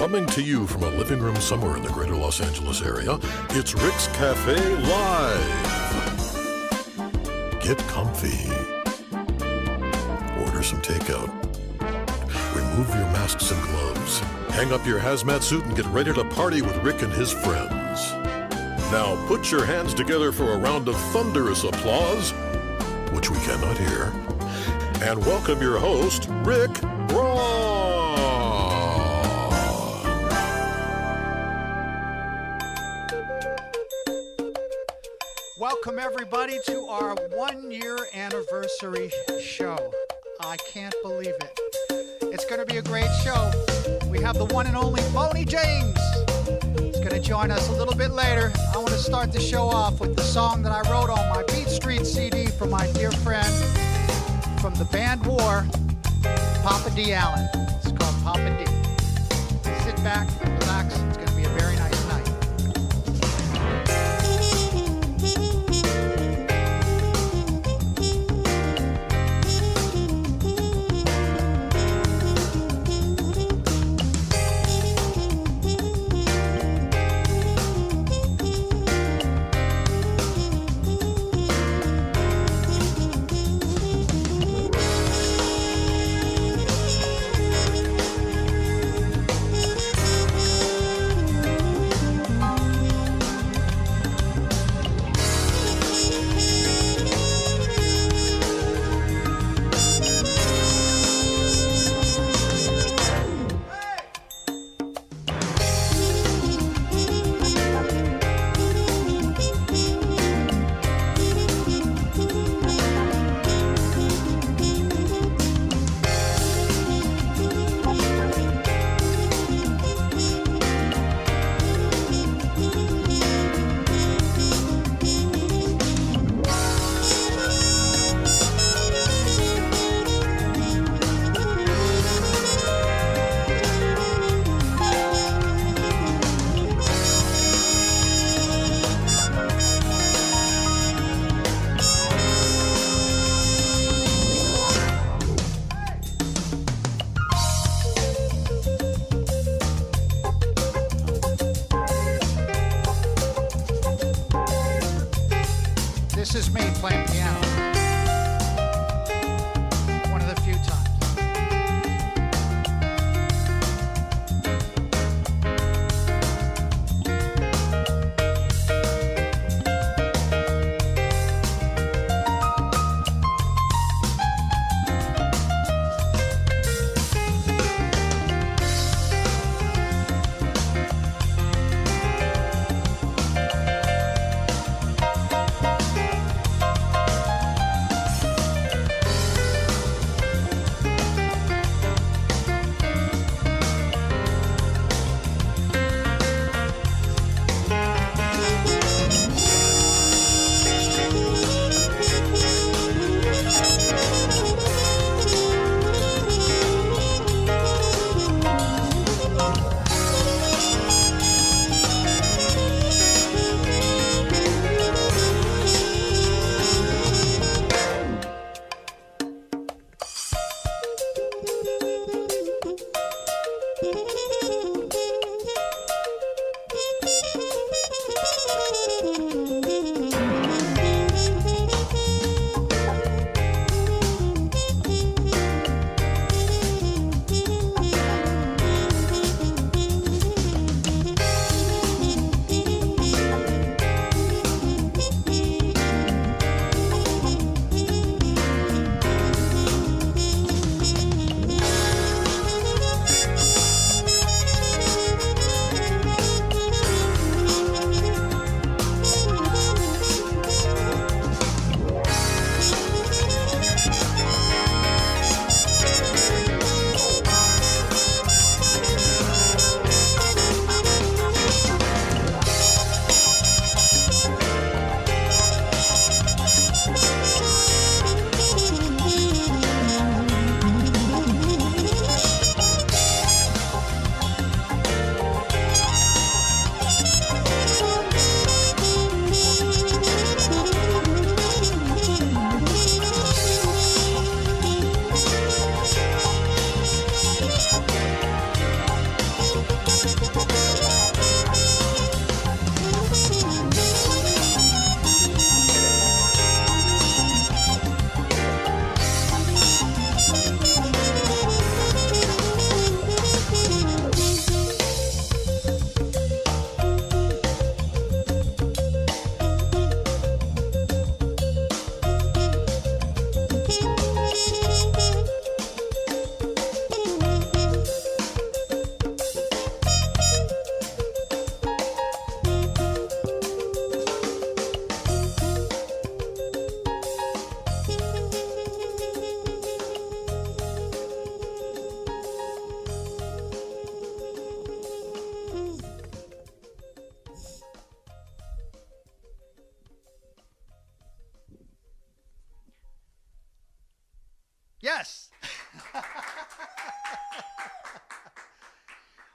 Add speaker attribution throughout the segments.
Speaker 1: Coming to you from a living room somewhere in the greater Los Angeles area, it's Rick's Cafe Live. Get comfy. Order some takeout. Remove your masks and gloves. Hang up your hazmat suit and get ready to party with Rick and his friends. Now put your hands together for a round of thunderous applause, which we cannot hear, and welcome your host, Rick Braun.
Speaker 2: Welcome, everybody, to our 1-year anniversary show. I can't believe it. It's going to be a great show. We have the one and only Boney James. He's going to join us a little bit later. I want to start the show off with the song that I wrote on my Beat Street CD from my dear friend from the band War, Papa D. Allen. It's called Papa D. Sit back, relax. It's going to be a very nice night. This is me playing piano. One of the few times.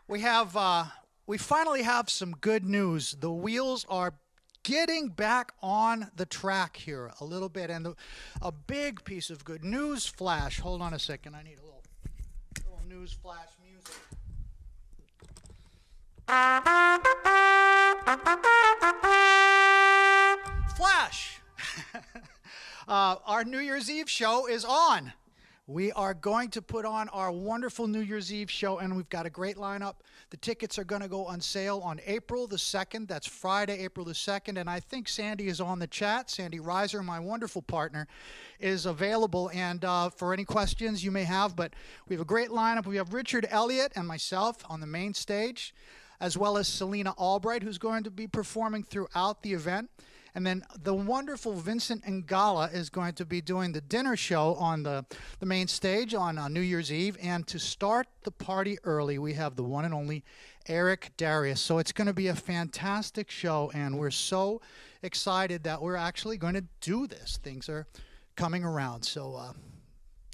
Speaker 2: We finally have some good news. The wheels are getting back on the track here a little bit, and a big piece of good news flash. Hold on a second. I need a little news flash music. Flash! Our New Year's Eve show is on. We are going to put on our wonderful New Year's Eve show, and we've got a great lineup. The tickets are going to go on sale on April the 2nd. That's Friday, April the 2nd, and I think Sandy is on the chat. Sandy Reiser, my wonderful partner, is available, and for any questions you may have. But we have a great lineup. We have Richard Elliott and myself on the main stage, as well as Selena Albright, who's going to be performing throughout the event. And then the wonderful Vincent Ngala is going to be doing the dinner show on the main stage on New Year's Eve. And to start the party early, we have the one and only Eric Darius. So it's going to be a fantastic show, and we're so excited that we're actually going to do this. Things are coming around. So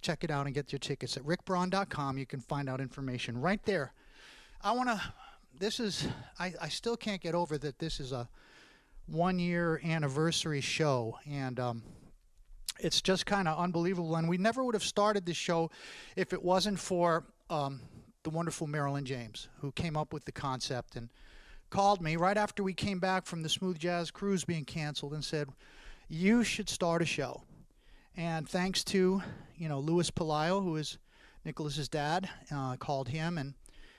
Speaker 2: check it out and get your tickets at rickbraun.com. You can find out information right there. I still can't get over that this is a one-year anniversary show, and it's just kind of unbelievable. And we never would have started this show if it wasn't for the wonderful Marilyn James, who came up with the concept and called me right after we came back from the Smooth Jazz Cruise being canceled and said, you should start a show. And thanks to Louis Palaio, who is Nicholas's dad, called him, and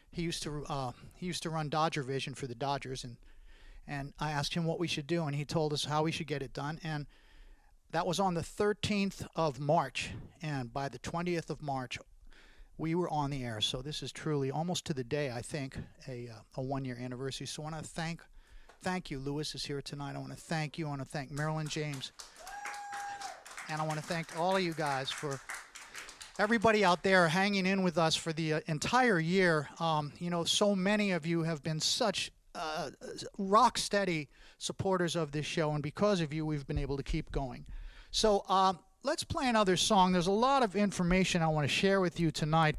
Speaker 2: he used to run Dodger Vision for the Dodgers, and I asked him what we should do, and he told us how we should get it done. And that was on the 13th of March, and by the 20th of March, we were on the air. So this is truly, almost to the day, I think, a one-year anniversary. So I want to thank you. Louis is here tonight. I want to thank you. I want to thank Marilyn James. And I want to thank all of you guys for everybody out there hanging in with us for the entire year. So many of you have been such rock steady supporters of this show, and because of you, we've been able to keep going. So let's play another song. There's a lot of information I want to share with you tonight,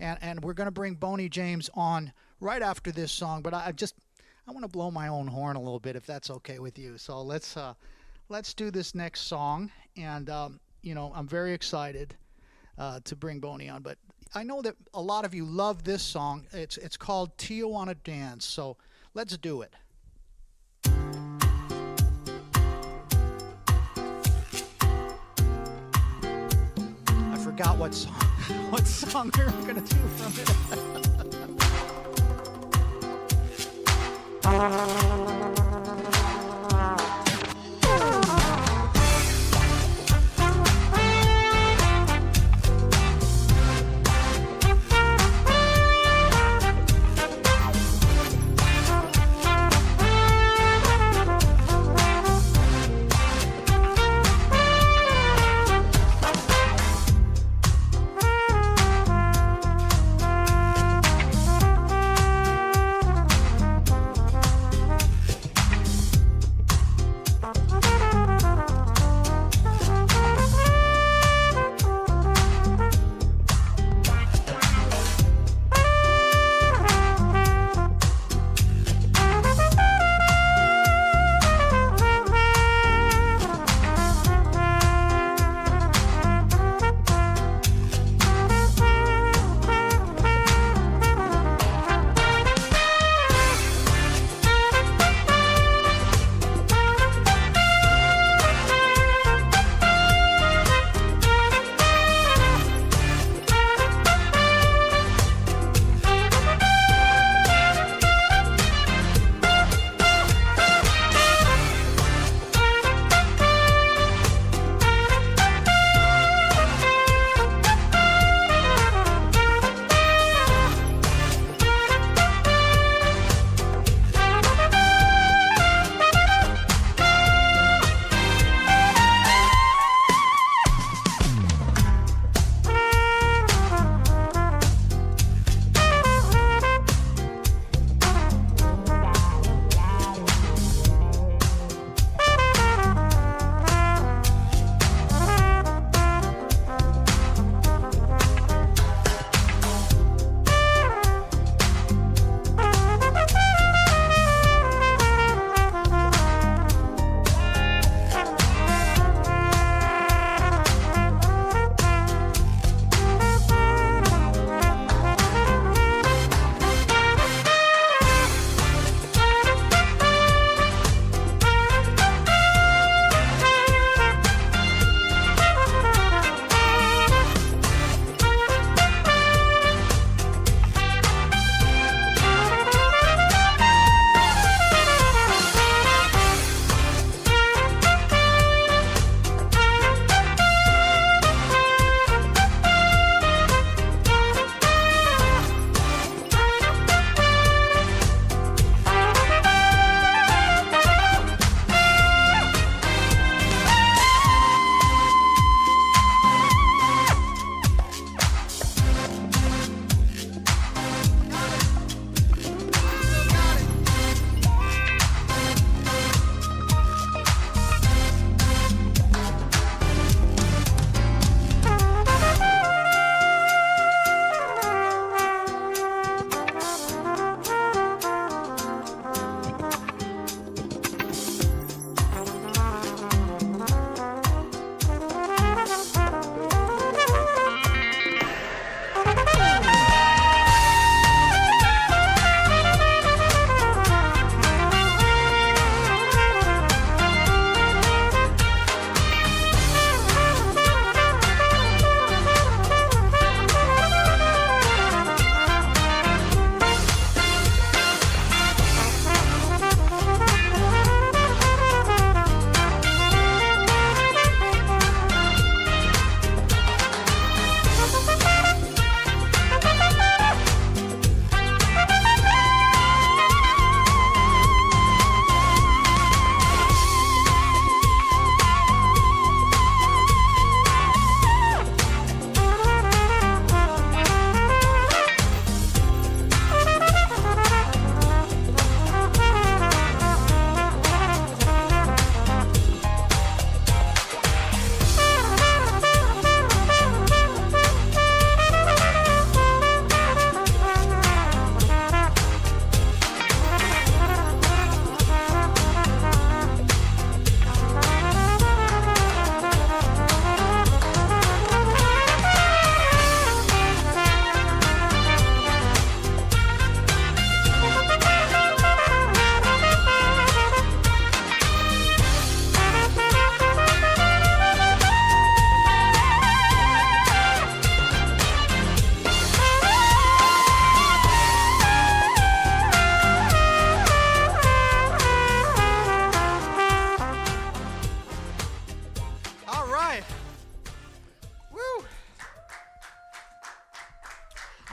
Speaker 2: and we're going to bring Boney James on right after this song. But I want to blow my own horn a little bit, if that's okay with you. So let's do this next song, and I'm very excited to bring Boney on. But I know that a lot of you love this song. It's called Tijuana Dance. So let's do it. I forgot what song we were going to do from it.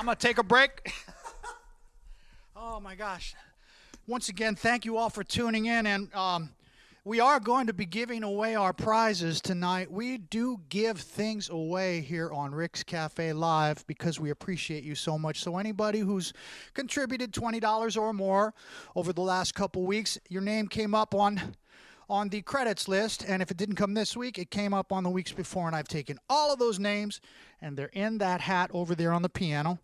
Speaker 2: I'm going to take a break. Oh, my gosh. Once again, thank you all for tuning in. And we are going to be giving away our prizes tonight. We do give things away here on Rick's Cafe Live because we appreciate you so much. So anybody who's contributed $20 or more over the last couple weeks, your name came up on the credits list. And if it didn't come this week, it came up on the weeks before. And I've taken all of those names, and they're in that hat over there on the piano.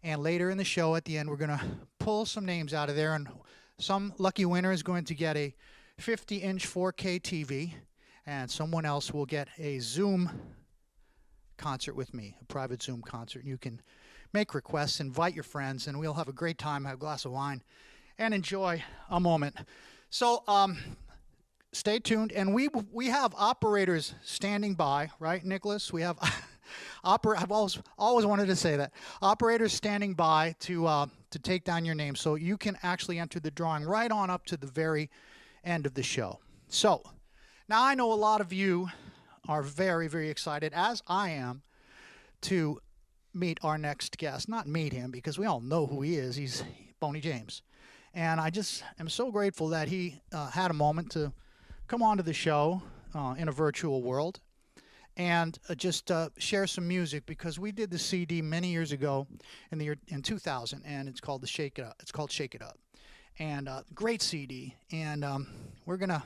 Speaker 2: And later in the show, at the end, we're going to pull some names out of there. And some lucky winner is going to get a 50-inch 4K TV, and someone else will get a Zoom concert with me, a private Zoom concert. You can make requests, invite your friends, and we'll have a great time, have a glass of wine, and enjoy a moment. So stay tuned, and we have operators standing by, right, Nicholas? We have I've always wanted to say that. Operators standing by to take down your name, so you can actually enter the drawing right on up to the very end of the show. So now I know a lot of you are very, very excited, as I am, to meet our next guest. Not meet him, because we all know who he is. He's Boney James. And I just am so grateful that he had a moment to come onto the show in a virtual world and just share some music, because we did the CD many years ago in 2000, and it's called Shake It Up. It's called Shake It Up. And great CD, and we're gonna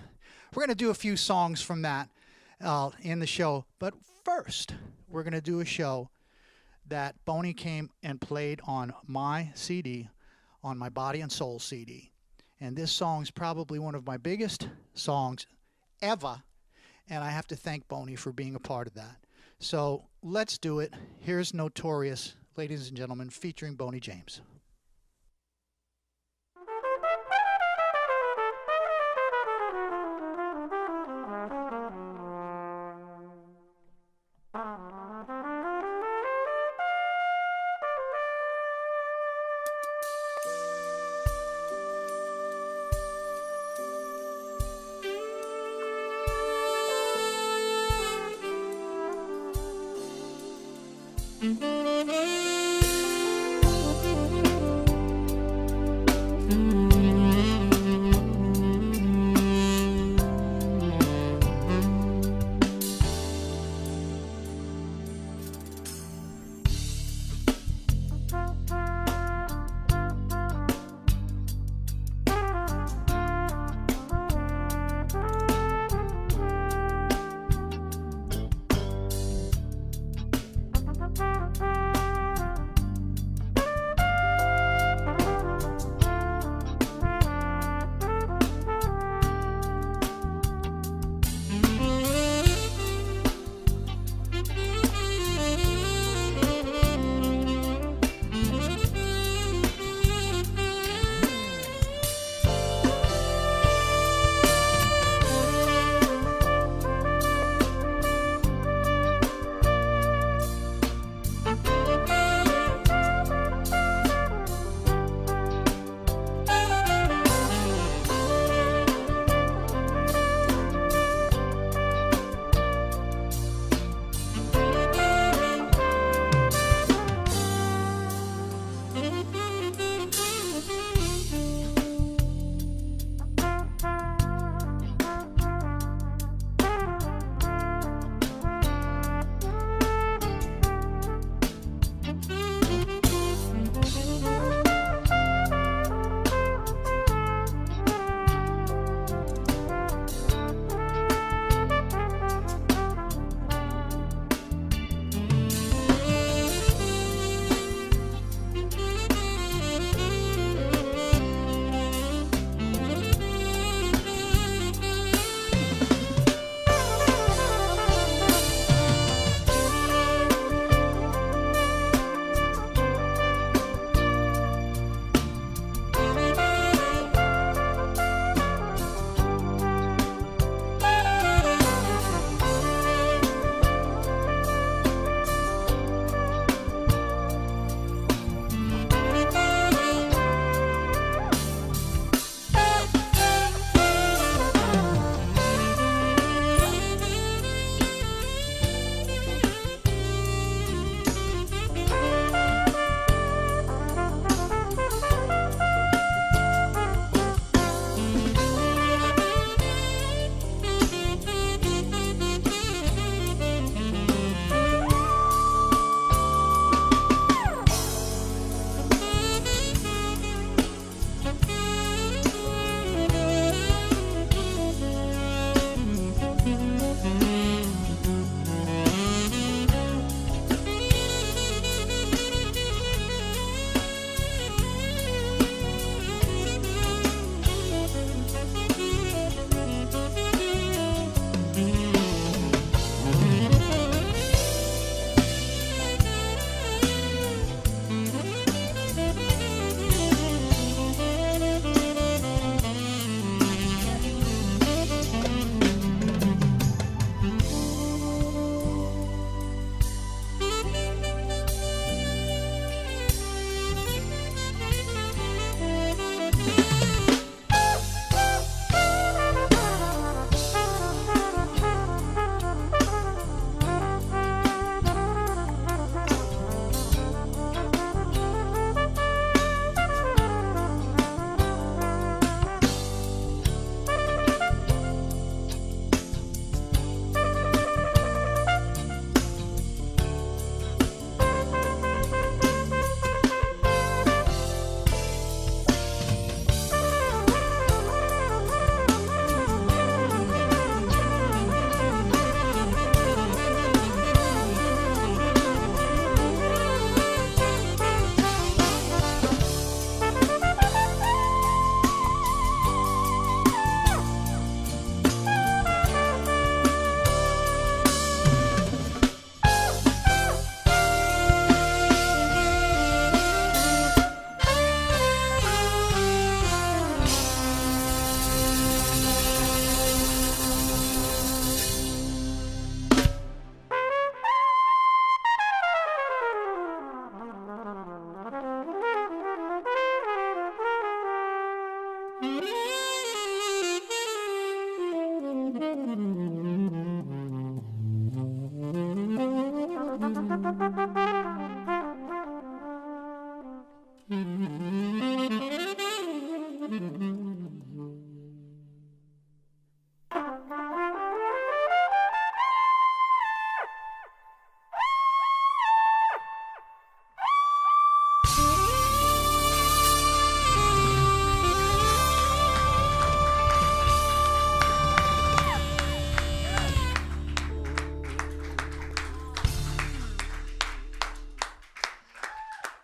Speaker 2: do a few songs from that in the show. But first, we're gonna do a show that Boney came and played on my CD, on my Body and Soul CD. And this song's probably one of my biggest songs ever, and I have to thank Boney for being a part of that. So let's do it. Here's Notorious, ladies and gentlemen, featuring Boney James.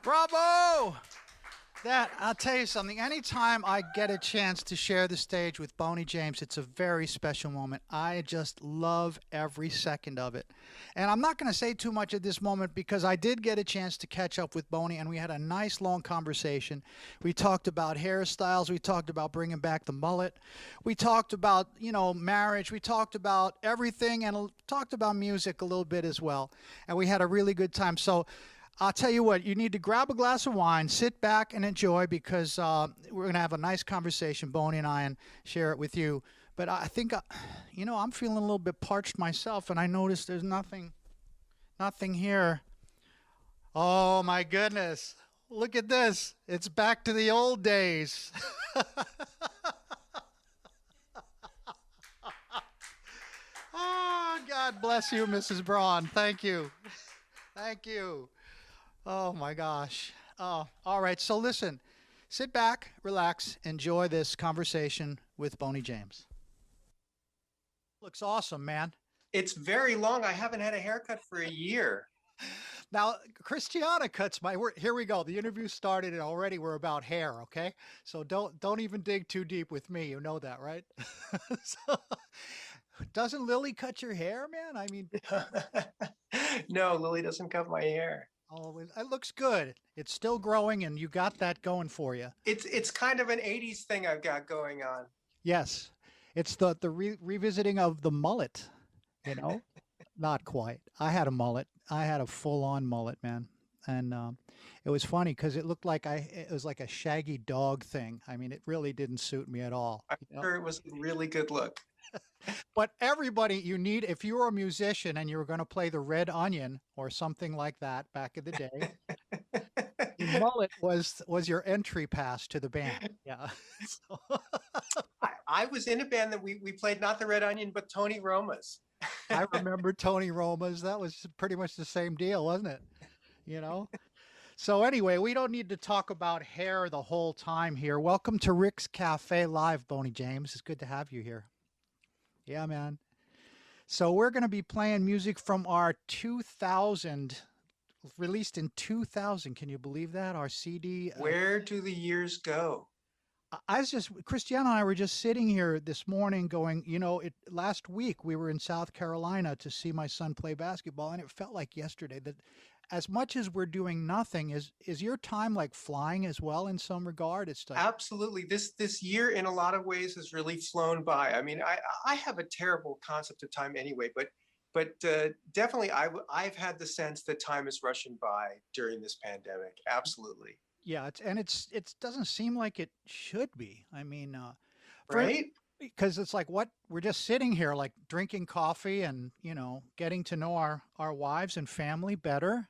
Speaker 2: Bravo! That, I'll tell you something. Anytime I get a chance to share the stage with Boney James, it's a very special moment. I just love every second of it. And I'm not going to say too much at this moment because I did get a chance to catch up with Boney and we had a nice long conversation. We talked about hairstyles. We talked about bringing back the mullet. We talked about, marriage. We talked about everything and talked about music a little bit as well. And we had a really good time. So I'll tell you what, you need to grab a glass of wine, sit back and enjoy because we're going to have a nice conversation, Boney and I, and share it with you. But I think, I'm feeling a little bit parched myself, and I noticed there's nothing here. Oh, my goodness. Look at this. It's back to the old days. Oh, God bless you, Mrs. Braun. Thank you. Thank you. Oh my gosh. Oh, all right. So listen, sit back, relax, enjoy this conversation with Boney James. Looks awesome, man.
Speaker 3: It's very long. I haven't had a haircut for a year.
Speaker 2: Now, Christiana cuts my word. Here we go. The interview started and already we're about hair, okay? So don't even dig too deep with me. You know that, right? So, doesn't Lily cut your hair, man? I mean,
Speaker 3: No, Lily doesn't cut my hair.
Speaker 2: oh, it looks good. It's still growing and you got that going for you.
Speaker 3: It's kind of an 80s thing I've got going on.
Speaker 2: Yes. It's the revisiting of the mullet, Not quite. I had a mullet. I had a full-on mullet, man. And it was funny because it looked like it was like a shaggy dog thing. I mean, it really didn't suit me at all.
Speaker 3: I'm sure it was a really good look.
Speaker 2: But everybody, if you were a musician and you were going to play the Red Onion or something like that back in the day, the mullet was your entry pass to the band. Yeah. So,
Speaker 3: I was in a band that we played not the Red Onion, but Tony Roma's.
Speaker 2: I remember Tony Roma's. That was pretty much the same deal, wasn't it? So anyway, we don't need to talk about hair the whole time here. Welcome to Rick's Cafe Live, Boney James. It's good to have you here. Yeah, man. So we're going to be playing music from our 2000, released in 2000. Can you believe that? Our CD.
Speaker 3: Where do the years go?
Speaker 2: Christiana and I were just sitting here this morning going, last week we were in South Carolina to see my son play basketball, and it felt like yesterday that as much as we're doing nothing, is your time like flying as well in some regard? It's like,
Speaker 3: Absolutely. This year in a lot of ways has really flown by. I mean, I have a terrible concept of time anyway, but definitely I've had the sense that time is rushing by during this pandemic. Absolutely.
Speaker 2: yeah, it doesn't seem like it should be. I mean,
Speaker 3: Right?
Speaker 2: because it's like we're just sitting here like drinking coffee and getting to know our wives and family better.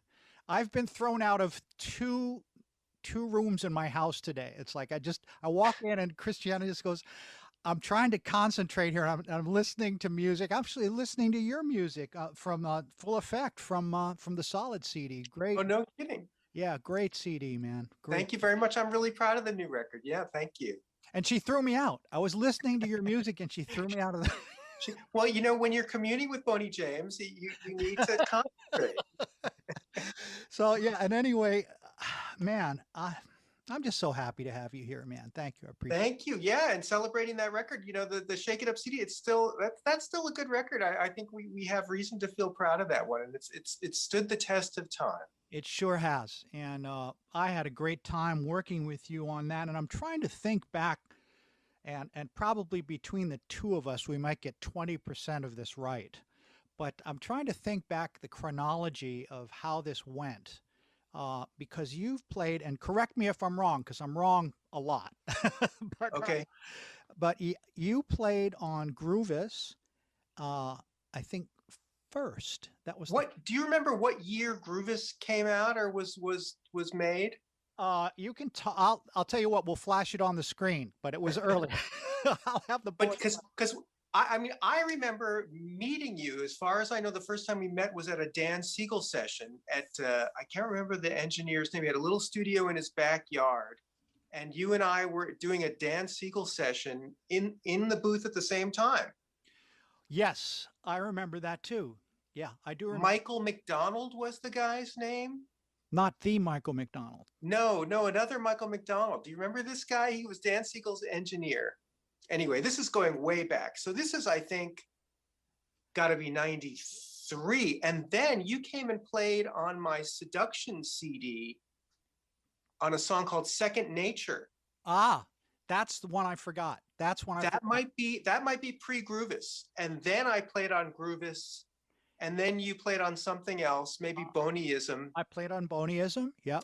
Speaker 2: I've been thrown out of two rooms in my house today. It's like I walk in and Christiana just goes, I'm trying to concentrate here. I'm listening to music. I'm actually listening to your music from Full Effect from the Solid CD. Great.
Speaker 3: Oh, no kidding.
Speaker 2: Yeah, great CD, man. Great.
Speaker 3: Thank you very much. I'm really proud of the new record. Yeah, thank you.
Speaker 2: And she threw me out. I was listening to your music and she threw me out of the
Speaker 3: Well, when you're communing with Boney James, you need to concentrate.
Speaker 2: So yeah, and anyway, man, I'm just so happy to have you here, man. Thank you. I appreciate it.
Speaker 3: Thank you. Yeah, and celebrating that record, the Shake It Up CD, that's still a good record. I think we have reason to feel proud of that one, and it's stood the test of time.
Speaker 2: It sure has. And I had a great time working with you on that. And I'm trying to think back, and probably between the two of us, we might get 20% of this right. But I'm trying to think back the chronology of how this went. Because you've played, and correct me if I'm wrong, because I'm wrong a lot.
Speaker 3: Okay.
Speaker 2: But you played on Groovis, I think first. That was
Speaker 3: What do you remember? What year Groovis came out or was made?
Speaker 2: you can I'll tell you what, we'll flash it on the screen, but it was early. I'll have the
Speaker 3: But
Speaker 2: bullet.
Speaker 3: because I mean I remember meeting you. As far as I know, the first time we met was at a Dan Siegel session at I can't remember the engineer's name. He had a little studio in his backyard, and you and I were doing a Dan Siegel session in the booth at the same time.
Speaker 2: Yes, I remember that too. Yeah, I do remember.
Speaker 3: Michael McDonald was the guy's name.
Speaker 2: Not the Michael McDonald.
Speaker 3: No, no, another Michael McDonald. Do you remember this guy? He was Dan Siegel's engineer. Anyway, this is going way back. So this is, I think, got to be 93. And then you came and played on my Seduction CD on a song called Second Nature.
Speaker 2: Ah, that's the one I forgot. That's one I
Speaker 3: That
Speaker 2: forgot.
Speaker 3: might be pre-Groovis. And then I played on Groovis. And then you played on something else, maybe Boneyism.
Speaker 2: I played on Boneyism. Yep.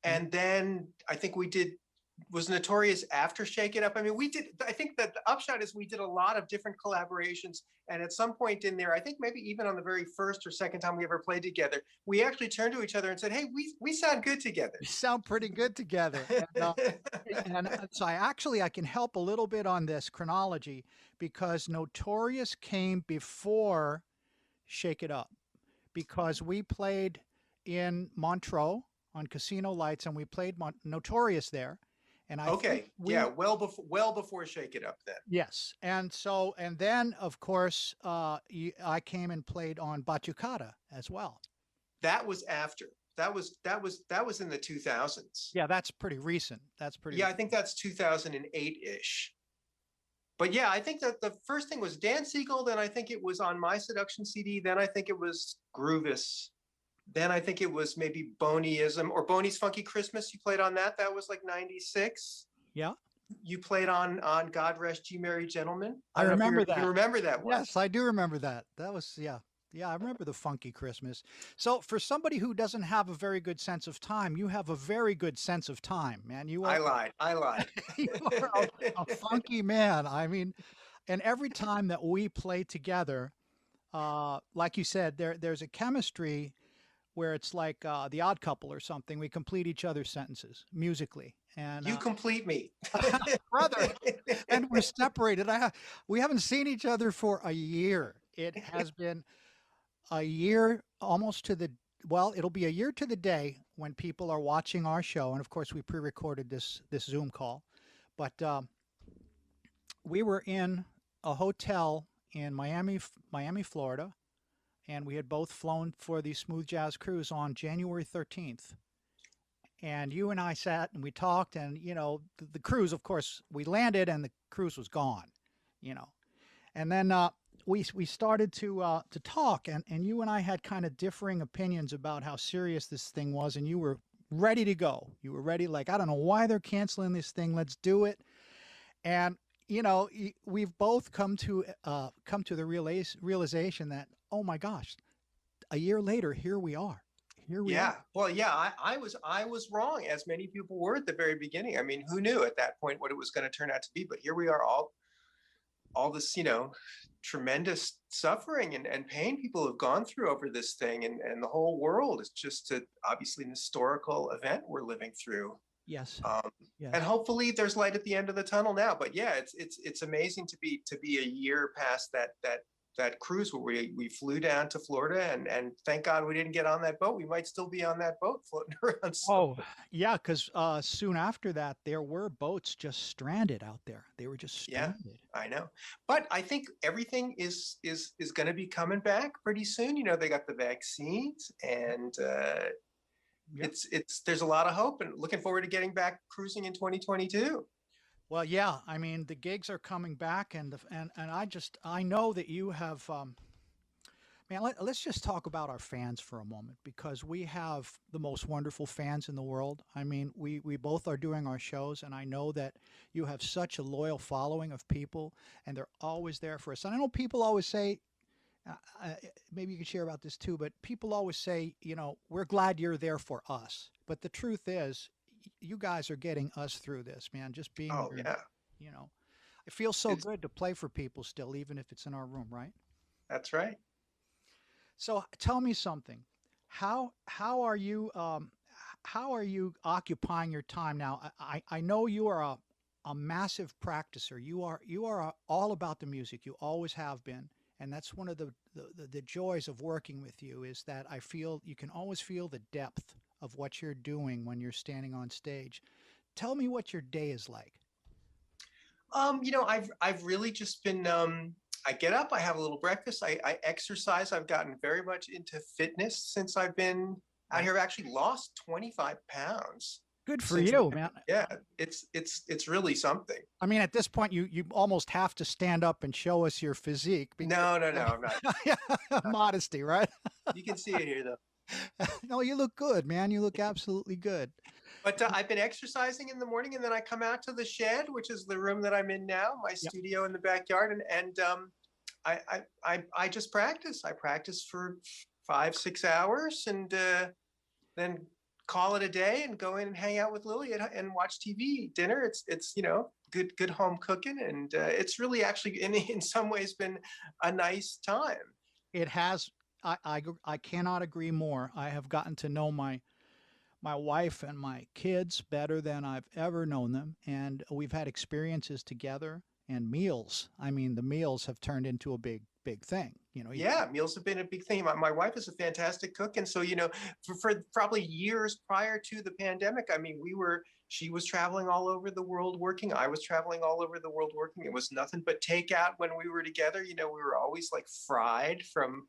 Speaker 3: And then I think we did, was Notorious after Shake It Up. I mean, we did, I think that the upshot is we did a lot of different collaborations. And at some point in there, I think maybe even on the very first or second time we ever played together, we actually turned to each other and said, hey, we sound good together.
Speaker 2: We sound pretty good together. And so I can help a little bit on this chronology because Notorious came before Shake It Up, because we played in Montreux on Casino Lights and we played Notorious there. And
Speaker 3: well before Shake It Up then.
Speaker 2: Yes. And then of course, I came and played on Batucada as well.
Speaker 3: That was after. That was in the 2000s.
Speaker 2: Yeah, that's pretty recent.
Speaker 3: I think that's 2008-ish. But yeah, I think that the first thing was Dan Siegel. Then I think it was on my Seduction CD. Then I think it was Groovis. Then I think it was maybe Boneyism or Boney's Funky Christmas. You played on that. That was like 96.
Speaker 2: Yeah.
Speaker 3: You played on God Rest Ye Merry Gentlemen.
Speaker 2: I remember that.
Speaker 3: You remember that one?
Speaker 2: Yes, I do remember that. That was, yeah. Yeah, I remember the Funky Christmas. So for somebody who doesn't have a very good sense of time, you have a very good sense of time, man.
Speaker 3: I lied.
Speaker 2: You are a funky man. I mean, and every time that we play together, like you said, there's a chemistry where it's like the Odd Couple or something. We complete each other's sentences musically. And
Speaker 3: you complete me,
Speaker 2: brother. And we're separated. We haven't seen each other for a year. It has been a year almost to the, well, it'll be a year to the day when people are watching our show. And of course, we pre-recorded this Zoom call. But we were in a hotel in Miami, Florida. And we had both flown for the Smooth Jazz Cruise on January 13th. And you and I sat and we talked, and, you know, the cruise, of course, we landed and the cruise was gone, you know. And then we started to talk, and you and I had kind of differing opinions about how serious this thing was, and you were ready to go. You were ready, like, I don't know why they're canceling this thing. Let's do it. And, you know, we've both come to the realization that, oh my gosh, a year later, here we are. Here we are.
Speaker 3: Well, yeah, I was wrong, as many people were at the very beginning. I mean, who knew at that point what it was going to turn out to be? But here we are, all this, you know, tremendous suffering and pain people have gone through over this thing, and the whole world is just obviously an historical event we're living through.
Speaker 2: Yes.
Speaker 3: Yes. And hopefully there's light at the end of the tunnel now. But yeah, it's amazing to be a year past that cruise where we flew down to Florida, and thank God we didn't get on that boat. We might still be on that boat floating around.
Speaker 2: Oh, yeah, because soon after that, there were boats just stranded out there. They were just stranded.
Speaker 3: Yeah, I know. But I think everything is going to be coming back pretty soon. You know, they got the vaccines, and there's a lot of hope, and looking forward to getting back cruising in 2022.
Speaker 2: Well, yeah, I mean, the gigs are coming back, and I know that you have, man, let's just talk about our fans for a moment, because we have the most wonderful fans in the world. I mean, we both are doing our shows, and I know that you have such a loyal following of people, and they're always there for us. And I know people always say, maybe you can share about this too, but people always say, you know, we're glad you're there for us. But the truth is, you guys are getting us through this, man. Just being,
Speaker 3: yeah,
Speaker 2: you know, It feels so
Speaker 3: It's,
Speaker 2: good to play for people still, even if it's in our room, right?
Speaker 3: that's right.
Speaker 2: So tell me something. How are you how are you occupying your time now? I know you are a massive practicer. You are all about the music. You always have been, and that's one of the joys of working with you is that I feel you can always feel the depth of what you're doing when you're standing on stage. Tell me what your day is like.
Speaker 3: I've really just been I get up, I have a little breakfast, I exercise. I've gotten very much into fitness since I've been out
Speaker 2: Right.
Speaker 3: here. I've actually lost 25 pounds
Speaker 2: Good for
Speaker 3: since
Speaker 2: you,
Speaker 3: then.
Speaker 2: man.
Speaker 3: Yeah, it's really something.
Speaker 2: I mean, at this point, you almost have to stand up and show us your physique because
Speaker 3: No, no, no, I'm not.
Speaker 2: modesty, right?
Speaker 3: You can see it here though.
Speaker 2: No, you look good, man. You look absolutely good.
Speaker 3: But I've been exercising in the morning, and then I come out to the shed, which is the room that I'm in now, my
Speaker 2: Yep.
Speaker 3: studio in the backyard, and I just practice. I practice for 5 6 hours, and then call it a day, and go in and hang out with Lily and watch TV, eat dinner. It's good home cooking, and it's really actually in some ways been a nice time.
Speaker 2: It has. I cannot agree more. I have gotten to know my wife and my kids better than I've ever known them, and we've had experiences together and meals. I mean, the meals have turned into a big thing. You know,
Speaker 3: Yeah, meals have been a big thing. My wife is a fantastic cook, and so for probably years prior to the pandemic, I mean, she was traveling all over the world working. I was traveling all over the world working. It was nothing but takeout when we were together. We were always like fried from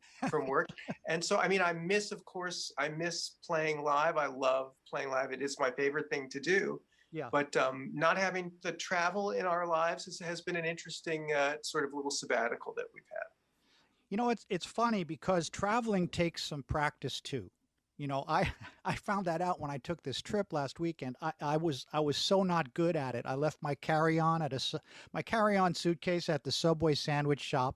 Speaker 3: work, and so I mean, of course, I miss playing live. I love playing live. It is my favorite thing to do.
Speaker 2: yeah.
Speaker 3: But not having the travel in our lives has been an interesting sort of little sabbatical that we've had.
Speaker 2: You know, it's funny because traveling takes some practice too. I I found that out when I took this trip last weekend. I was so not good at it. I left my carry-on my carry-on suitcase at the Subway sandwich shop.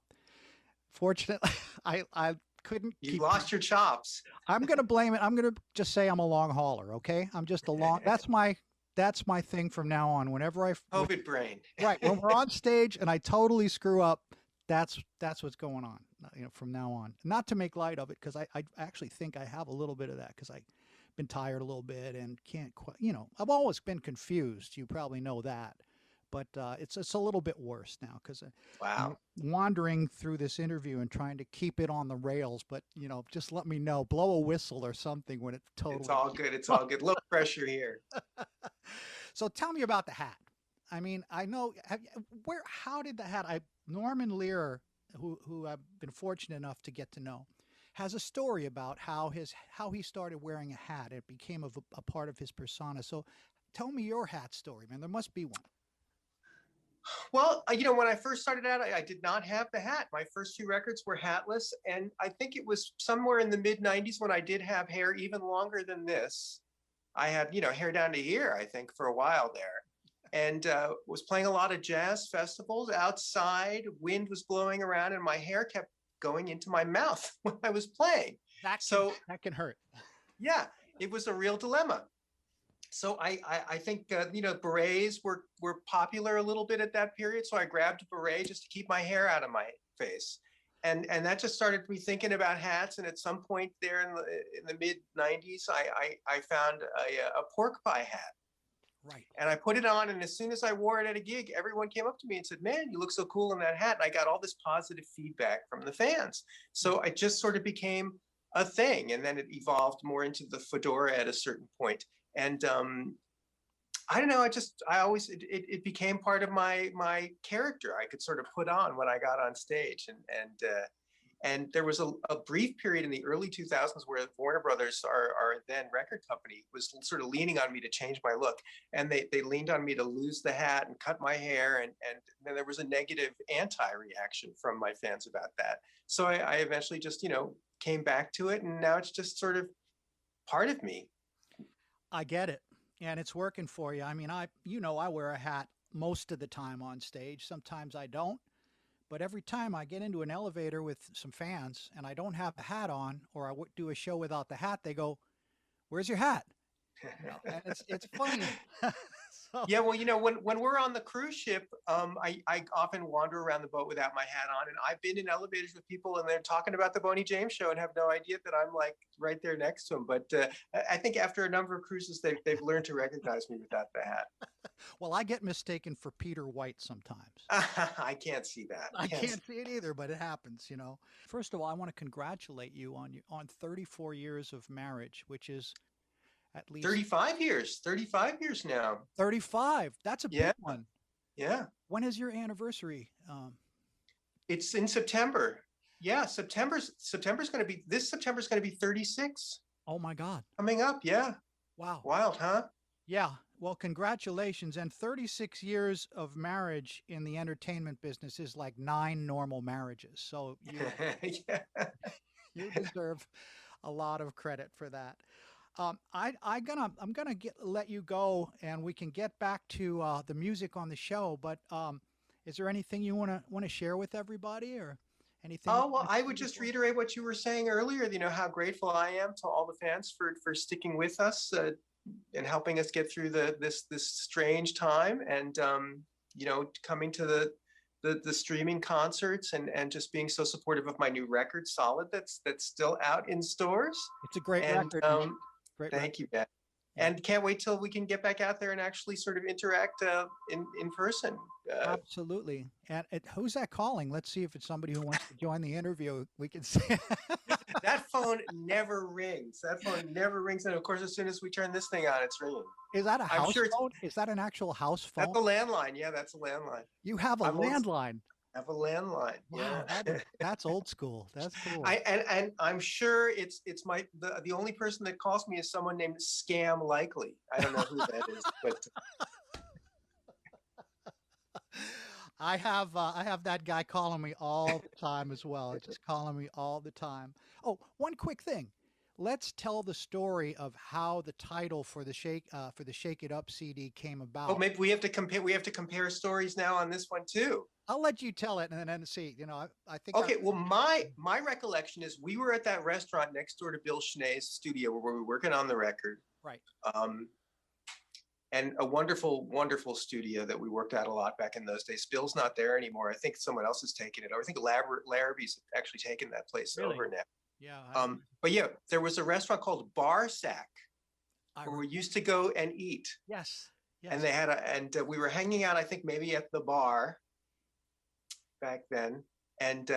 Speaker 2: Fortunately, I couldn't
Speaker 3: You
Speaker 2: keep.
Speaker 3: lost your chops.
Speaker 2: I'm gonna blame it. I'm gonna just say I'm a long hauler. Okay, I'm just a long. That's my thing from now on. Whenever
Speaker 3: COVID brain.
Speaker 2: right when we're on stage and I totally screw up, that's what's going on. From now on. Not to make light of it, because I actually think I have a little bit of that because I've been tired a little bit and can't quite. I've always been confused. You probably know that, but it's a little bit worse now because I'm
Speaker 3: Wow.
Speaker 2: wandering through this interview and trying to keep it on the rails. But just let me know, blow a whistle or something when it's
Speaker 3: It's
Speaker 2: totally.
Speaker 3: all good. It's all good. Low pressure here.
Speaker 2: So tell me about the hat. I mean, I know how did the hat? Norman Lear, who I've been fortunate enough to get to know, has a story about how he started wearing a hat. It became a part of his persona. So tell me your hat story, man. There must be one.
Speaker 3: Well, when I first started out, I did not have the hat. My first two records were hatless. And I think it was somewhere in the mid 90s when I did have hair even longer than this. I had, hair down to here, I think, for a while there. And was playing a lot of jazz festivals outside. Wind was blowing around, and my hair kept going into my mouth when I was playing. So
Speaker 2: That can hurt.
Speaker 3: yeah, it was a real dilemma. So I think berets were popular a little bit at that period. So I grabbed a beret just to keep my hair out of my face, and that just started me thinking about hats. And at some point there in the mid '90s, I found a pork pie hat.
Speaker 2: Right.
Speaker 3: And I put it on, and as soon as I wore it at a gig, everyone came up to me and said, "Man, you look so cool in that hat." And I got all this positive feedback from the fans. So it just sort of became a thing, and then it evolved more into the fedora at a certain point. And I don't know. I always it became part of my character. I could sort of put on when I got on stage, and there was a brief period in the early 2000s where Warner Brothers, our then record company, was sort of leaning on me to change my look. And they leaned on me to lose the hat and cut my hair. And then there was a negative anti-reaction from my fans about that. So I eventually just, came back to it. And now it's just sort of part of me.
Speaker 2: I get it. And it's working for you. I mean, I wear a hat most of the time on stage. Sometimes I don't. But every time I get into an elevator with some fans and I don't have a hat on, or I do a show without the hat, they go, "Where's your hat?" And it's funny. So,
Speaker 3: Yeah, well, when we're on the cruise ship, I often wander around the boat without my hat on, and I've been in elevators with people, and they're talking about the Boney James show and have no idea that I'm like right there next to them. But I think after a number of cruises, they've learned to recognize me without the hat.
Speaker 2: well, I get mistaken for Peter White sometimes.
Speaker 3: I can't see that.
Speaker 2: I can't see it either, but it happens, you know. First of all, I want to congratulate you on 34 years of marriage, which is at least
Speaker 3: 35 years. 35 years now.
Speaker 2: 35. That's a big one.
Speaker 3: Yeah.
Speaker 2: When is your anniversary?
Speaker 3: It's in September. Yeah, September's going to be this September's going to be 36.
Speaker 2: Oh my God.
Speaker 3: Coming up, yeah.
Speaker 2: Wow.
Speaker 3: Wild, huh?
Speaker 2: Yeah. Well, congratulations. And 36 years of marriage in the entertainment business is like 9 normal marriages. So
Speaker 3: Yeah.
Speaker 2: you deserve a lot of credit for that. I'm gonna let you go, and we can get back to the music on the show. But is there anything you want to share with everybody, or anything?
Speaker 3: Oh, well, I would just reiterate what you were saying earlier. How grateful I am to all the fans for sticking with us and helping us get through this strange time, and coming to the streaming concerts and just being so supportive of my new record, Solid, that's still out in stores.
Speaker 2: It's a great record.
Speaker 3: Thank you, Ben. And can't wait till we can get back out there and actually sort of interact in person.
Speaker 2: Absolutely. And who's that calling? Let's see if it's somebody who wants to join the interview. We can see.
Speaker 3: That phone never rings. And of course, as soon as we turn this thing on, it's ringing.
Speaker 2: Is that a house phone? Is that an actual house phone?
Speaker 3: That's a landline. Yeah, that's a landline.
Speaker 2: You have a landline.
Speaker 3: I have a landline.
Speaker 2: Wow,
Speaker 3: Yeah.
Speaker 2: that's old school. That's cool.
Speaker 3: And I'm sure it's the only person that calls me is someone named Scam Likely. I don't know who that is, but
Speaker 2: I have that guy calling me all the time as well. Just calling me all the time. Oh, one quick thing. Let's tell the story of how the title for the Shake It Up CD came about.
Speaker 3: Oh, maybe we have to compare stories now on this one too.
Speaker 2: I'll let you tell it and then see. I think.
Speaker 3: Okay. Well, my recollection is we were at that restaurant next door to Bill Schnee's studio where we were working on the record.
Speaker 2: Right.
Speaker 3: And a wonderful, wonderful studio that we worked at a lot back in those days. Bill's not there anymore. I think someone else has taken it over. I think Larrabee's actually taken that place over now.
Speaker 2: Yeah.
Speaker 3: But yeah, there was a restaurant called Bar Sack where we used to go and eat.
Speaker 2: Yes.
Speaker 3: And they had we were hanging out, I think maybe at the bar back then, and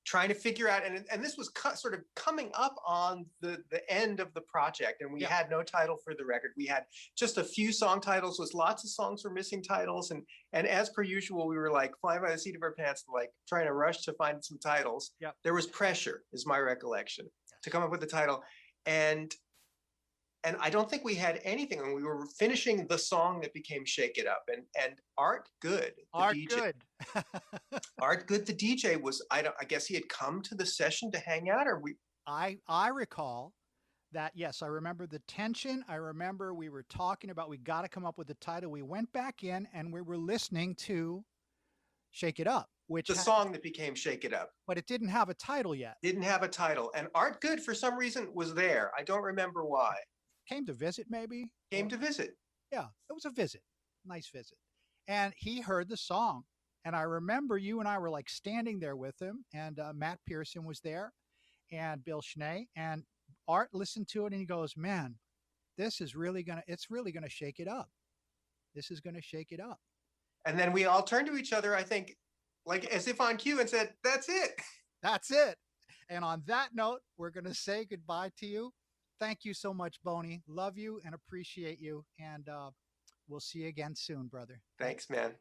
Speaker 3: trying to figure out, and this was sort of coming up on the end of the project, and we had no title for the record. We had just a few song titles, was lots of songs were missing titles, and as per usual, we were like flying by the seat of our pants, like trying to rush to find some titles.
Speaker 2: Yep.
Speaker 3: There was pressure, is my recollection, to come up with the title, and I don't think we had anything, and we were finishing the song that became "Shake It Up," and Art Good, the DJ was, I guess he had come to the session to hang out, or we.
Speaker 2: I recall that. Yes, I remember the tension. I remember we were talking about we got to come up with a title. We went back in and we were listening to "Shake It Up," which
Speaker 3: the song that became "Shake It Up,"
Speaker 2: but it didn't have a title yet.
Speaker 3: Didn't have a title, and Art Good for some reason was there. I don't remember why.
Speaker 2: Came to visit, maybe?
Speaker 3: Came to visit.
Speaker 2: Yeah, it was a visit. Nice visit. And he heard the song. And I remember you and I were like standing there with him, and Matt Pearson was there, and Bill Schnee, and Art listened to it, and he goes, "Man, it's really gonna shake it up. This is gonna shake it up."
Speaker 3: And then we all turned to each other, I think, like as if on cue, and said, "That's it.
Speaker 2: That's it." And on that note, we're gonna say goodbye to you. Thank you so much, Boney. Love you and appreciate you. And we'll see you again soon, brother.
Speaker 3: Thanks, man.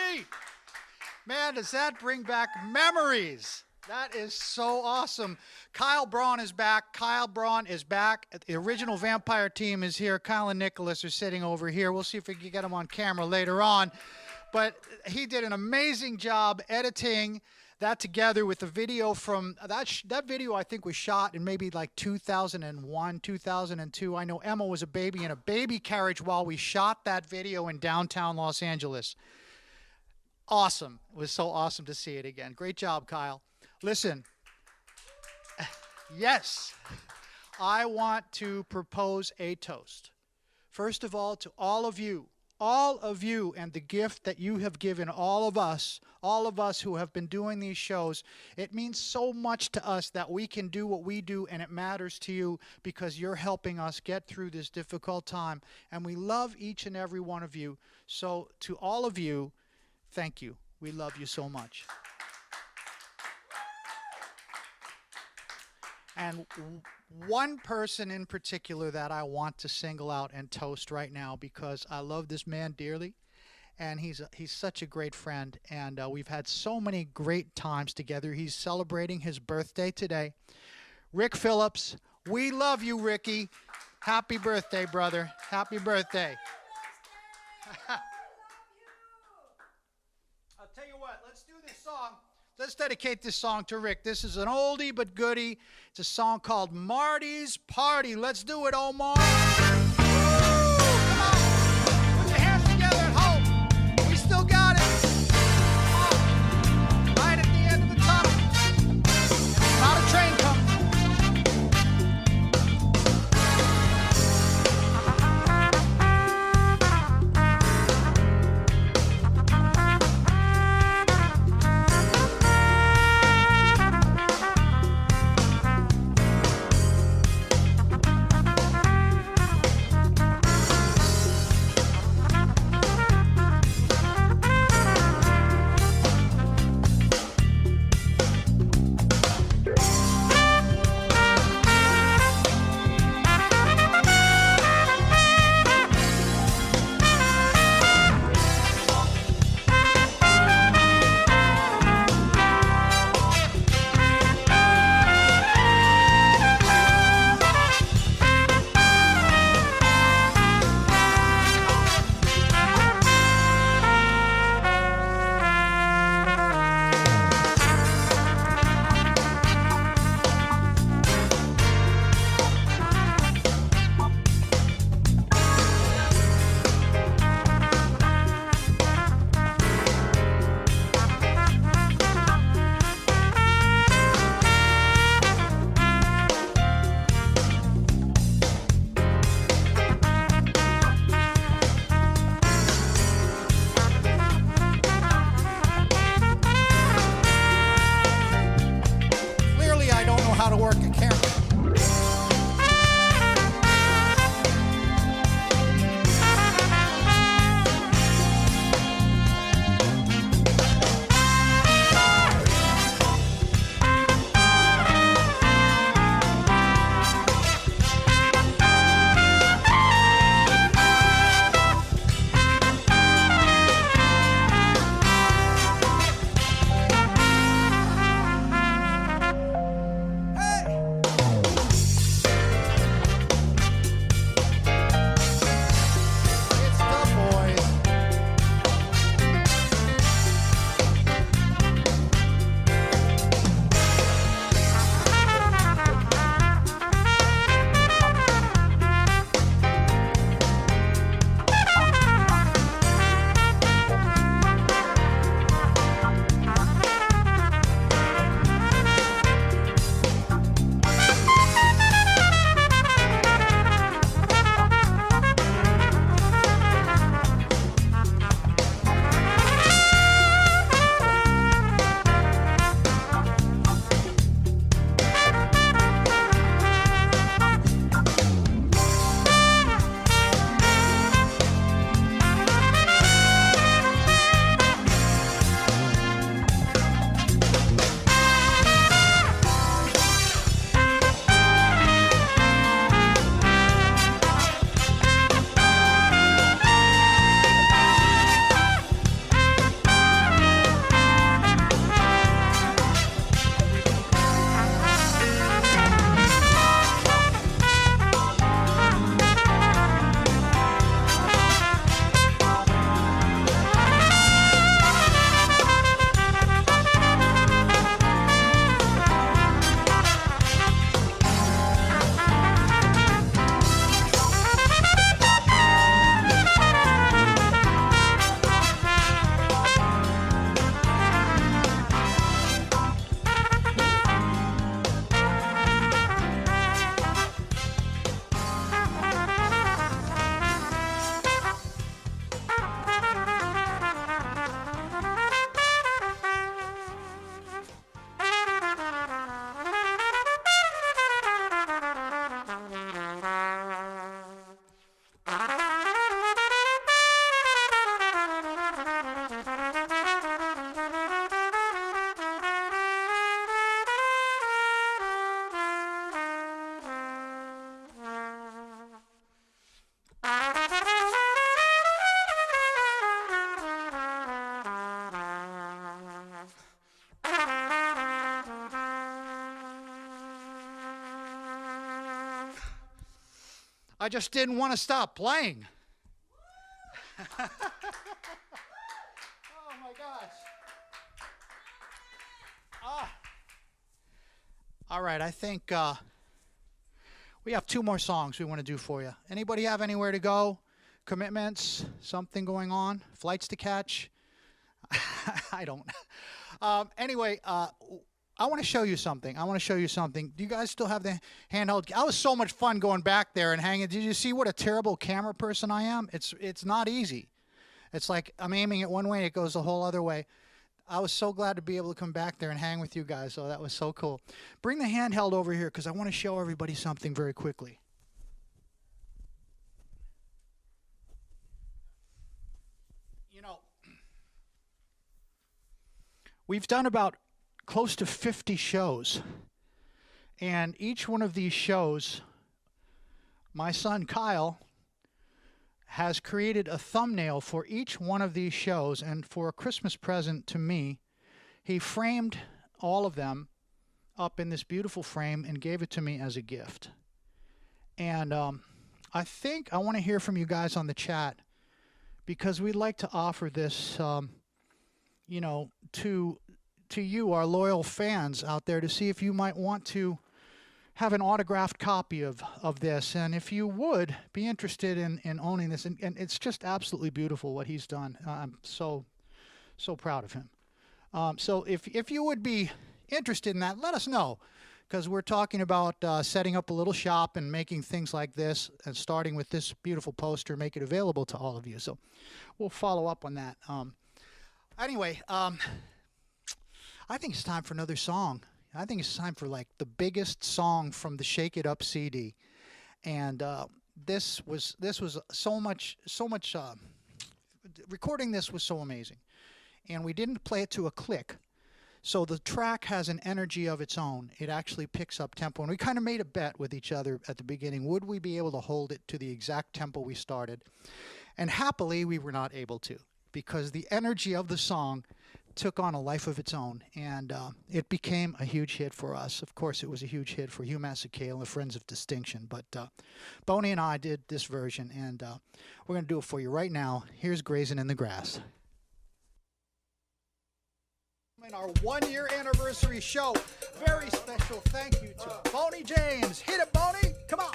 Speaker 2: Boney! Man, does that bring back memories? That is so awesome. Kyle Braun is back. Kyle Braun is back. The original Vampire team is here. Kyle and Nicholas are sitting over here. We'll see if we can get them on camera later on. But he did an amazing job editing that together with the video from that video I think was shot in maybe like 2001, 2002. I know Emma was a baby in a baby carriage while we shot that video in downtown Los Angeles. Awesome. It was so awesome to see it again. Great job, Kyle. Listen, yes, I want to propose a toast. First of all, to all of you, and the gift that you have given all of us who have been doing these shows. It means so much to us that we can do what we do, and it matters to you because you're helping us get through this difficult time. And we love each and every one of you. So to all of you, thank you. We love you so much. And one person in particular that I want to single out and toast right now because I love this man dearly, and he's such a great friend, and we've had so many great times together. He's celebrating his birthday today. Rick Phillips, we love you, Ricky. Happy birthday, brother. Happy birthday. I'll tell you what, let's do this song. Let's dedicate this song to Rick. This is an oldie but goodie. It's a song called Marty's Party. Let's do it, Omar. Woo! Come on. Put your hands together at home. We still got it. Come on. Right at the end of the tunnel. And not a train coming. I just didn't want to stop playing. Oh my gosh. All right, I think we have 2 more songs we want to do for you. Anybody have anywhere to go? Commitments? Something going on? Flights to catch? I don't. Anyway, I want to show you something. Do you guys still have the handheld? I was so much fun going back there and hanging. Did you see what a terrible camera person I am? It's not easy. It's like I'm aiming it one way, it goes the whole other way. I was so glad to be able to come back there and hang with you guys. So that was so cool. Bring the handheld over here because I want to show everybody something very quickly. You know, we've done about close to 50 shows. And each one of these shows, my son Kyle has created a thumbnail for each one of these shows, and for a Christmas present to me, he framed all of them up in this beautiful frame and gave it to me as a gift. And I think I want to hear from you guys on the chat, because we'd like to offer this, you know, to you, our loyal fans out there, to see if you might want to have an autographed copy of this, and if you would be interested in owning this, and it's just absolutely beautiful what he's done. I'm so proud of him. So if you would be interested in that, let us know, because we're talking about setting up a little shop and making things like this, and starting with this beautiful poster, make it available to all of you. So we'll follow up on that. Anyway, I think it's time for another song. I think it's time for like the biggest song from the Shake It Up CD, and this was so much. Recording this was so amazing, and we didn't play it to a click, so the track has an energy of its own. It actually picks up tempo, and we kind of made a bet with each other at the beginning: would we be able to hold it to the exact tempo we started? And happily, we were not able to, because the energy of the song took on a life of its own, and it became a huge hit for us. Of course, it was a huge hit for Hugh Masekela and the Friends of Distinction, but Boney and I did this version, and we're going to do it for you right now. Here's Grazing in the Grass. In our 1-year anniversary show, very special thank you to Boney James. Hit it, Boney! Come on!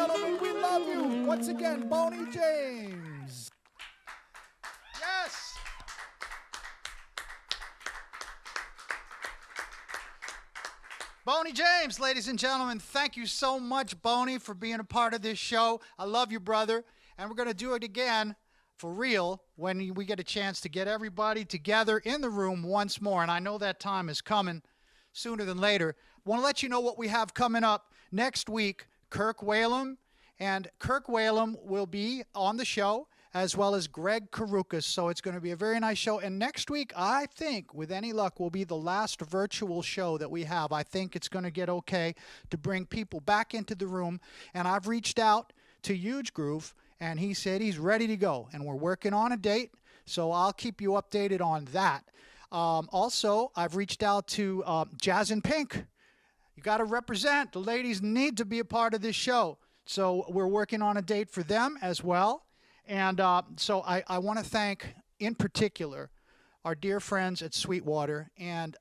Speaker 2: gentlemen, we love you. Once again, Boney James. Yes. Boney James, ladies and gentlemen, thank you so much, Boney, for being a part of this show. I love you, brother. And we're going to do it again for real when we get a chance to get everybody together in the room once more. And I know that time is coming sooner than later. I want to let you know what we have coming up next week. Kirk Whalum, and Kirk Whalum will be on the show, as well as Greg Karukas. So it's going to be a very nice show. And next week, I think, with any luck, will be the last virtual show that we have. I think it's going to get okay to bring people back into the room. And I've reached out to Huge Groove, and he said he's ready to go. And we're working on a date, so I'll keep you updated on that. Also, I've reached out to Jazz and Pink. You got to represent. The ladies need to be a part of this show. So we're working on a date for them as well. And so I want to thank, in particular, our dear friends at Sweetwater and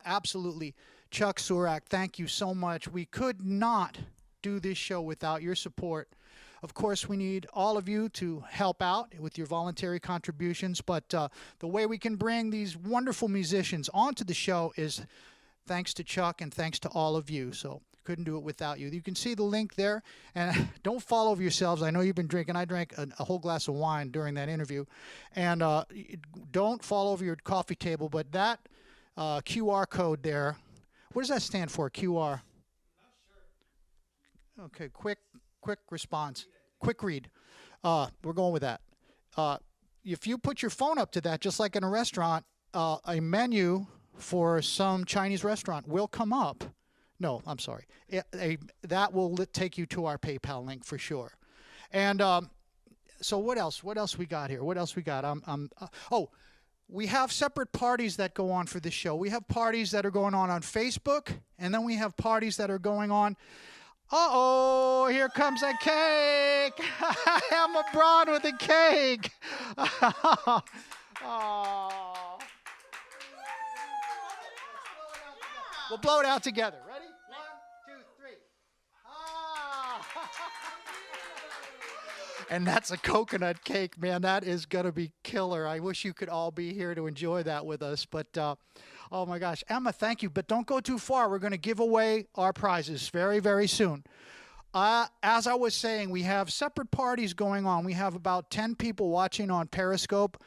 Speaker 2: absolutely Chuck Surak. Thank you so much. We could not do this show without your support. Of course, we need all of you to help out with your voluntary contributions. But the way we can bring these wonderful musicians onto the show is thanks to Chuck and thanks to all of you. So couldn't do it without you. You can see the link there. And don't fall over yourselves. I know you've been drinking. I drank a whole glass of wine during that interview. And don't fall over your coffee table. But that QR code there, what does that stand for, QR? Not sure. Okay, quick response. Quick read. We're going with that. If you put your phone up to that, just like in a restaurant, a menu for some Chinese restaurant will come up. No, I'm sorry. That will take you to our PayPal link for sure. And so what else? What else we got here? What else we got? We have separate parties that go on for this show. We have parties that are going on Facebook, and then we have parties that are going on. Uh-oh, here comes a cake. Rick Braun with a cake. Oh. We'll blow it out together. Ready? 1, 2, 3. Ah. And that's a coconut cake, man. That is going to be killer. I wish you could all be here to enjoy that with us. But, oh, my gosh. Emma, thank you. But don't go too far. We're going to give away our prizes very, very soon. As I was saying, we have separate parties going on. We have about 10 people watching on Periscope.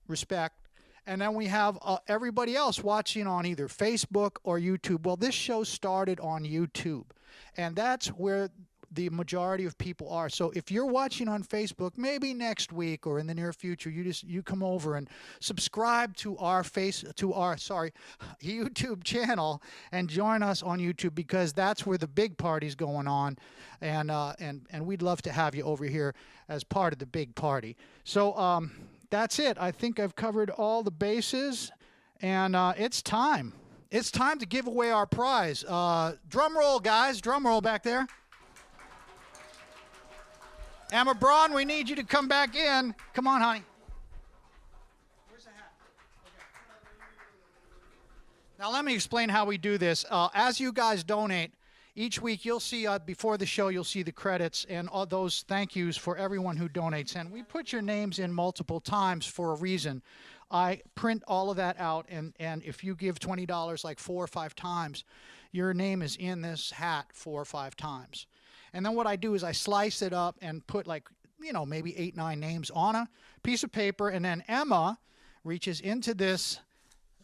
Speaker 2: Respect. And then we have everybody else watching on either Facebook or YouTube. Well, this show started on YouTube, and that's where the majority of people are. So if you're watching on Facebook, maybe next week or in the near future, you come over and subscribe to our YouTube channel and join us on YouTube, because that's where the big party's going on, and we'd love to have you over here as part of the big party. So that's it. I think I've covered all the bases, and it's time. It's time to give away our prize. Drum roll, guys. Drum roll back there. Rick Braun, we need you to come back in. Come on, honey. Where's the hat? Okay. Now, let me explain how we do this. As you guys donate, each week you'll see, before the show, you'll see the credits and all those thank yous for everyone who donates. And we put your names in multiple times for a reason. I print all of that out, and if you give $20 like 4 or 5 times, your name is in this hat 4 or 5 times. And then what I do is I slice it up and put maybe 8, 9 names on a piece of paper. And then Emma reaches into this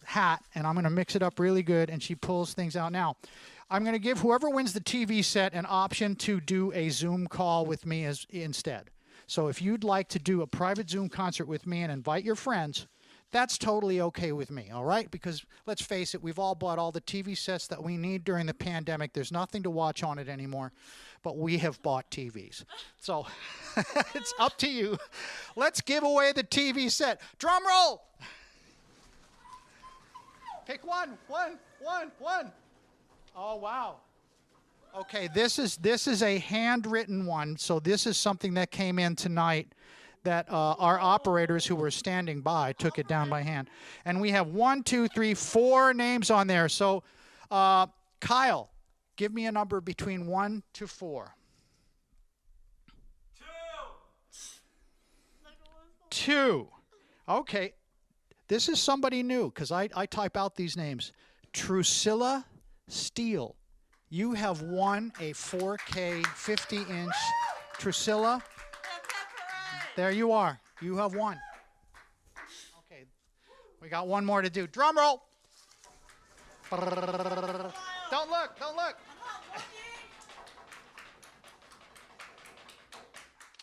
Speaker 2: hat, and I'm going to mix it up really good, and she pulls things out. Now, I'm going to give whoever wins the TV set an option to do a Zoom call with me instead. So if you'd like to do a private Zoom concert with me and invite your friends, that's totally okay with me, all right? Because let's face it, we've all bought all the TV sets that we need during the pandemic. There's nothing to watch on it anymore, but we have bought TVs. So it's up to you. Let's give away the TV set. Drum roll. Pick one. Oh, wow. Okay, this is a handwritten one, so this is something that came in tonight that our operators who were standing by took it down by hand. And we have 1, 2, 3, 4 names on there. So, Kyle, give me a number between 1 to 4. 2. Okay. This is somebody new because I type out these names. Drusilla Steele. You have won a 4K 50-inch. Drusilla, there you are. You have won. Okay. We got one more to do. Drum roll. Don't look. Don't look.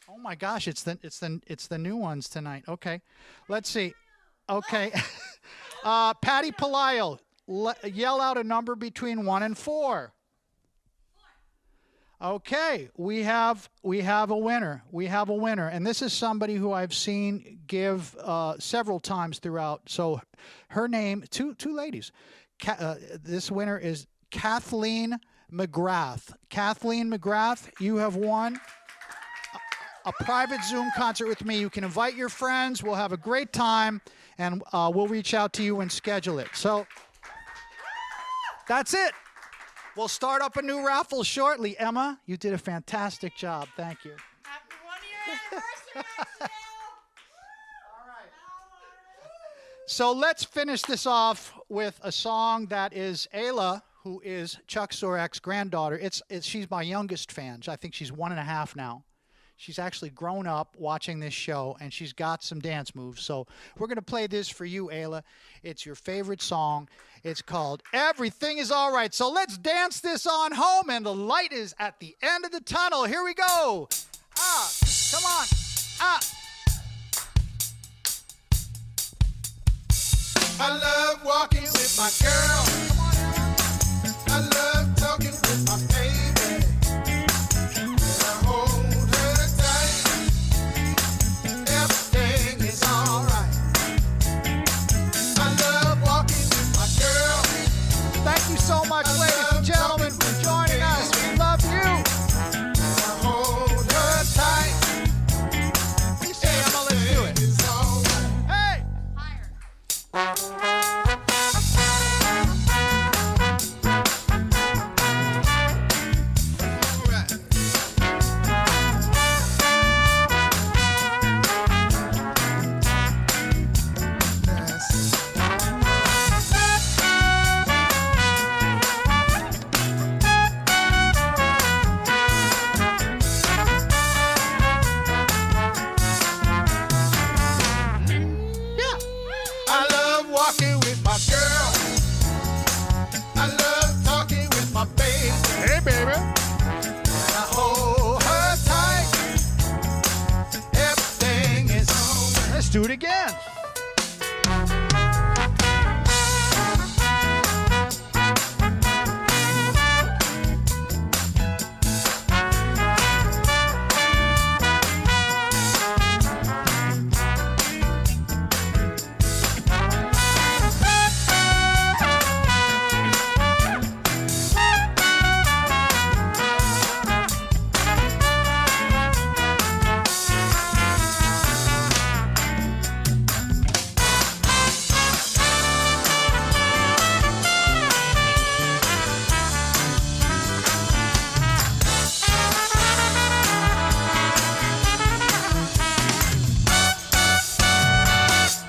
Speaker 2: Oh my gosh, it's the new ones tonight. Okay, let's see. Okay, Patty Palaio, yell out a number between 1 and 4. Okay, we have a winner. We have a winner, and this is somebody who I've seen give several times throughout. So, her name, two ladies. This winner is Kathleen McGrath. Kathleen McGrath, you have won a private Zoom concert with me. You can invite your friends. We'll have a great time, and we'll reach out to you and schedule it. So that's it. We'll start up a new raffle shortly. Emma, you did a fantastic job. Thank you.
Speaker 4: Happy 1-year anniversary, RCL.
Speaker 2: All right. So let's finish this off with a song that is Ayla, who is Chuck Sorek's granddaughter. She's my youngest fan. I think she's 1.5 now. She's actually grown up watching this show, and she's got some dance moves. So we're going to play this for you, Ayla. It's your favorite song. It's called Everything Is All Right. So let's dance this on home, and the light is at the end of the tunnel. Here we go. Come on.
Speaker 5: I love walking with my girl.
Speaker 2: Come on.
Speaker 5: I love talking with my baby. And I hold her tight. Everything is alright. I love walking with my girl.
Speaker 2: Thank you so much, ladies and gentlemen, for joining us. We love you.
Speaker 5: I hold her tight.
Speaker 2: You say, Emma, let's do it.
Speaker 5: Everything is alright.
Speaker 2: Hey!
Speaker 4: Higher.
Speaker 5: I love walking with my girl. I love talking with my baby.
Speaker 2: Hey, baby.
Speaker 5: And I hold her tight. Everything is alright.
Speaker 2: Let's do it again.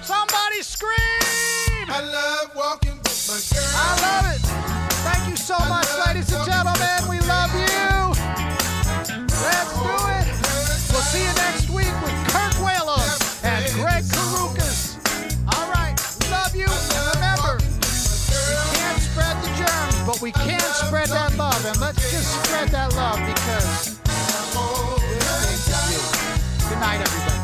Speaker 2: Somebody scream!
Speaker 5: I love walking with my girl.
Speaker 2: I love it. Thank you so much, ladies and gentlemen. We love you. Let's do it. We'll see you next week with Kirk Whalum and Greg Karukas. All right. Love you. And remember, we can't spread the germs, but we can spread that love. And let's just spread that love because this thing is you. Good night, everybody.